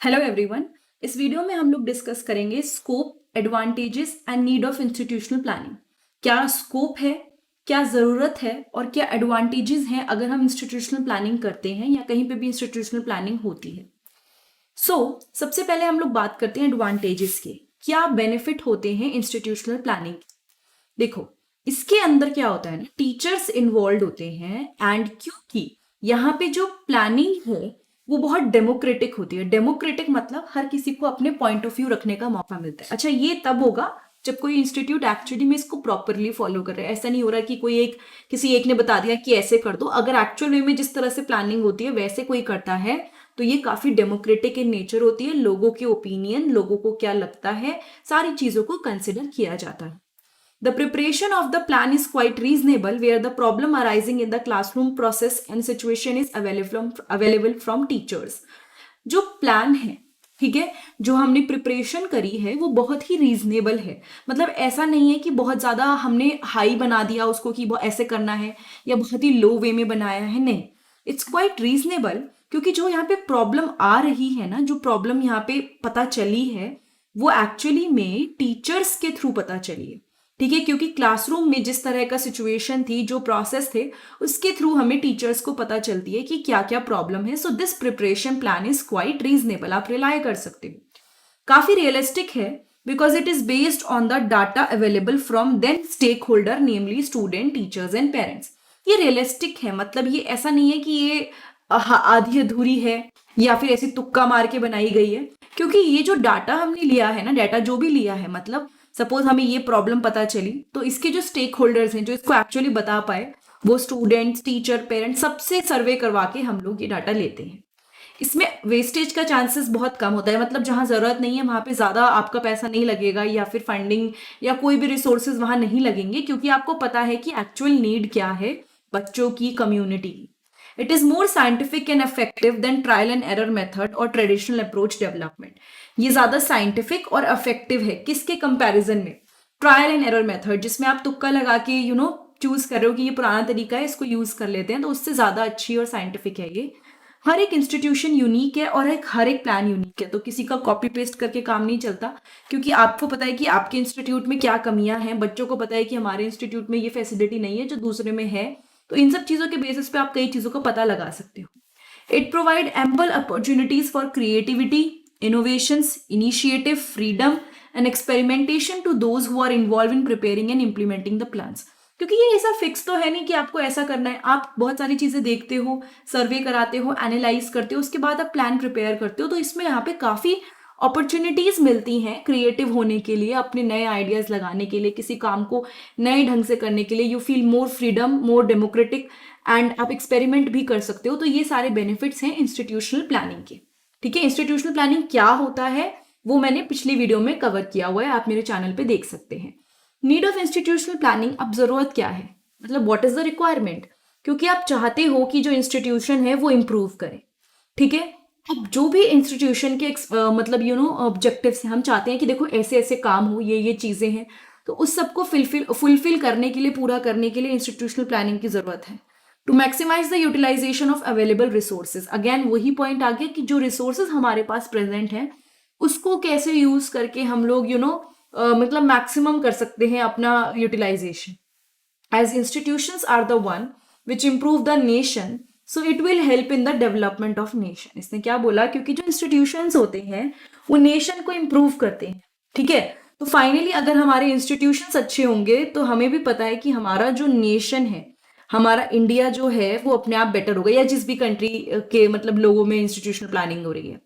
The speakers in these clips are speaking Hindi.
Hello everyone. इस वीडियो में हम लोग डिस्कस करेंगे scope, advantages and need of institutional planning. क्या स्कोप है, क्या ज़रूरत है और क्या एडवांटेजेस हैं अगर हम इंस्टीट्यूशनल प्लानिंग करते हैं या कहीं पे भी इंस्टीट्यूशनल प्लानिंग होती है। सबसे पहले हम लोग बात करते हैं एडवांटेजेस के। क्या बेनिफिट होते हैं इंस्टीट्यूशनल प्लानिंग? देखो, इसके अंदर क्या होता है ना, टीचर्स इन्वॉल्व होते हैं एंड क्योंकि यहाँ पे जो प्लानिंग है वो बहुत डेमोक्रेटिक होती है। डेमोक्रेटिक मतलब हर किसी को अपने पॉइंट ऑफ व्यू रखने का मौका मिलता है। अच्छा, ये तब होगा जब कोई इंस्टीट्यूट एक्चुअली में इसको प्रॉपरली फॉलो कर रहा है। ऐसा नहीं हो रहा कि किसी एक ने बता दिया कि ऐसे कर दो। अगर एक्चुअल वे में जिस तरह से प्लानिंग होती है वैसे कोई करता है तो ये काफी डेमोक्रेटिक इन नेचर होती है। लोगों के ओपिनियन, लोगों को क्या लगता है, सारी चीजों को कंसिडर किया जाता है। The preparation of the plan is quite reasonable where the problem arising in the classroom process and situation is available from teachers. जो प्लान है, ठीक है, जो हमने प्रिपरेशन करी है वो बहुत ही रीजनेबल है। मतलब ऐसा नहीं है कि बहुत ज़्यादा हमने हाई बना दिया उसको कि वो ऐसे करना है या बहुत ही लो वे में बनाया है, नहीं। इट्स क्वाइट रीजनेबल क्योंकि जो यहाँ पे प्रॉब्लम आ रही है ना, जो प्रॉब्लम यहाँ पे पता चली है वो एक्चुअली में टीचर्स के थ्रू पता चली है, ठीक है। क्योंकि क्लासरूम में जिस तरह का सिचुएशन थी, जो प्रोसेस थे, उसके थ्रू हमें टीचर्स को पता चलती है कि क्या क्या प्रॉब्लम है। So this preparation plan is quite reasonable, आप रिलाय कर सकते हो। काफी रियलिस्टिक है because it is based on the data available from then stake holder, namely student, teachers and parents. ये रियलिस्टिक है, मतलब ये ऐसा नहीं है कि ये आधी अधूरी है या फिर ऐसी तुक्का मार के बनाई गई है। क्योंकि ये जो डाटा हमने लिया है ना, डाटा जो भी लिया है, मतलब सपोज हमें ये प्रॉब्लम पता चली तो इसके जो स्टेक होल्डर्स हैं, जो इसको एक्चुअली बता पाए, वो स्टूडेंट्स, टीचर, पेरेंट्स, सबसे सर्वे करवा के हम लोग ये डाटा लेते हैं। इसमें वेस्टेज का चांसेस बहुत कम होता है। मतलब जहां जरूरत नहीं है वहां पे ज्यादा आपका पैसा नहीं लगेगा या फिर फंडिंग या कोई भी रिसोर्सेज वहां नहीं लगेंगे, क्योंकि आपको पता है कि एक्चुअल नीड क्या है बच्चों की, कम्युनिटी की। It is more scientific and effective than trial and error method और ट्रेडिशनल अप्रोच डेवलपमेंट। ये ज्यादा साइंटिफिक और इफेक्टिव है किसके कंपैरिजन में? ट्रायल एंड एरर मेथड, जिसमें आप तुक्का लगा के चूज कर रहे हो कि ये पुराना तरीका है, इसको यूज कर लेते हैं, तो उससे ज्यादा अच्छी और साइंटिफिक है ये। हर एक इंस्टीट्यूशन यूनिक है और हर एक प्लान यूनिक है, तो किसी का कॉपी पेस्ट करके काम नहीं चलता। क्योंकि आपको पता है कि आपके इंस्टीट्यूट में क्या कमियां हैं, बच्चों को पता है कि हमारे इंस्टीट्यूट में ये फैसिलिटी नहीं है जो दूसरे में है। तो इन सब चीजों के बेसिस पे आप कई चीजों को पता लगा सकते हो। It provide ample opportunities for creativity, innovations, initiative, freedom and experimentation to those who are involved in preparing and implementing the plans. क्योंकि ये ऐसा फिक्स तो है नहीं कि आपको ऐसा करना है। आप बहुत सारी चीजें देखते हो, सर्वे कराते हो, एनालाइज करते हो, उसके बाद आप प्लान प्रिपेयर करते हो। तो इसमें यहाँ पे काफी अपॉर्चुनिटीज मिलती हैं क्रिएटिव होने के लिए, अपने नए आइडियाज लगाने के लिए, किसी काम को नए ढंग से करने के लिए। You feel more freedom, more democratic and आप एक्सपेरिमेंट भी कर सकते हो। तो ये सारे बेनिफिट्स हैं इंस्टीट्यूशनल प्लानिंग के, ठीक है। इंस्टीट्यूशनल प्लानिंग क्या होता है वो मैंने पिछली वीडियो में कवर किया हुआ है, आप मेरे चैनल पे देख सकते हैं। नीड ऑफ इंस्टीट्यूशनल प्लानिंग, अब जरूरत क्या है, मतलब व्हाट इज द रिक्वायरमेंट? क्योंकि आप चाहते हो कि जो इंस्टीट्यूशन है वो इम्प्रूव करे, ठीक है। अब जो भी इंस्टीट्यूशन के मतलब ऑब्जेक्टिव्स हैं, हम चाहते हैं कि देखो ऐसे ऐसे काम हो, ये चीजें हैं, तो उस सबको फुलफिल करने के लिए, पूरा करने के लिए इंस्टीट्यूशनल प्लानिंग की जरूरत है। To maximise the utilisation of available resources, again वही पॉइंट आ गया कि जो रिसोर्सेज हमारे पास प्रेजेंट है उसको कैसे यूज करके हम लोग मतलब मैक्सिमम कर सकते हैं अपना utilisation. As institutions are the one which improve the nation, so it will help in the development of nation. इसने क्या बोला, क्योंकि जो इंस्टीट्यूशंस होते हैं वो नेशन को इम्प्रूव करते हैं, ठीक है। तो फाइनली अगर हमारे इंस्टीट्यूशंस अच्छे होंगे तो हमें भी पता है कि हमारा जो नेशन है, हमारा इंडिया जो है वो अपने आप बेटर होगा, या जिस भी कंट्री के मतलब लोगों में इंस्टीट्यूशनल प्लानिंग हो रही है।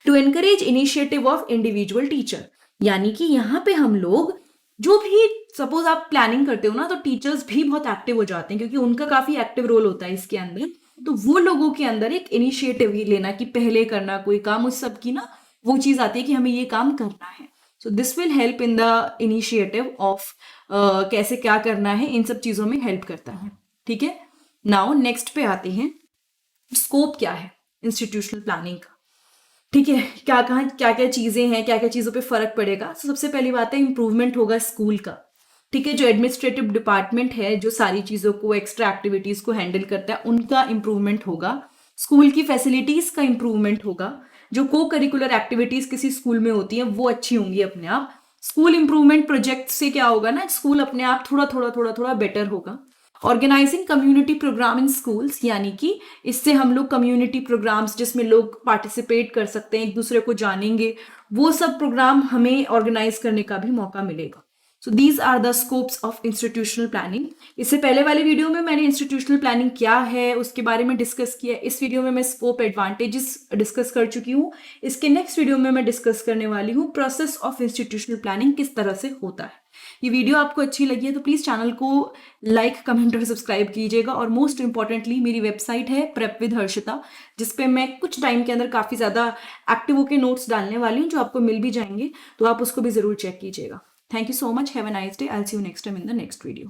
To encourage initiative of individual teacher, यानी कि यहाँ पे हम लोग जो भी सपोज आप प्लानिंग करते हो ना, तो टीचर्स भी बहुत एक्टिव हो जाते हैं क्योंकि उनका काफी एक्टिव रोल होता है इसके अंदर। तो वो लोगों के अंदर एक इनिशिएटिव लेना कि पहले करना कोई काम, उस सब की ना वो चीज आती है कि हमें ये काम करना है। So this will help in the initiative of कैसे क्या करना है, इन सब चीजों में हेल्प करता है, ठीक है। नाउ नेक्स्ट पे आते हैं, स्कोप क्या है इंस्टीट्यूशनल प्लानिंग का, ठीक है। क्या क्या चीजें हैं, क्या क्या चीजों पे फर्क पड़ेगा। तो सबसे पहली बात है इंप्रूवमेंट होगा स्कूल का, ठीक है। जो एडमिनिस्ट्रेटिव डिपार्टमेंट है, जो सारी चीजों को, एक्स्ट्रा एक्टिविटीज को हैंडल करता है, उनका इंप्रूवमेंट होगा। स्कूल की फैसिलिटीज का इंप्रूवमेंट होगा। जो को करिकुलर एक्टिविटीज किसी स्कूल में होती हैं वो अच्छी होंगी अपने आप। स्कूल इंप्रूवमेंट प्रोजेक्ट से क्या होगा ना, स्कूल अपने आप थोड़ा बेटर होगा। Organising community programme in schools, यानी कि इससे हम लोग कम्युनिटी प्रोग्राम्स जिसमें लोग पार्टिसिपेट कर सकते हैं, एक दूसरे को जानेंगे, वो सब प्रोग्राम हमें ऑर्गेनाइज करने का भी मौका मिलेगा। So these are the scopes of institutional planning. इससे पहले वाले वीडियो में मैंने इंस्टीट्यूशनल प्लानिंग क्या है उसके बारे में डिस्कस किया। इस वीडियो में मैं स्कोप एडवांटेजेस डिस्कस कर चुकी हूँ। इसके नेक्स्ट वीडियो में मैं डिस्कस करने वाली हूँ प्रोसेस ऑफ इंस्टीट्यूशनल प्लानिंग किस तरह से होता है। ये वीडियो आपको अच्छी लगी है तो प्लीज़ चैनल को लाइक, कमेंट और सब्सक्राइब कीजिएगा। और मोस्ट इंपॉर्टेंटली मेरी वेबसाइट है प्रेप विद हर्षिता, जिसपे मैं कुछ टाइम के अंदर काफ़ी ज़्यादा एक्टिव होकर नोट्स डालने वाली हूँ जो आपको मिल भी जाएंगे, तो आप उसको भी ज़रूर चेक कीजिएगा। Thank you so much. Have a nice day. I'll see you next time in the next video.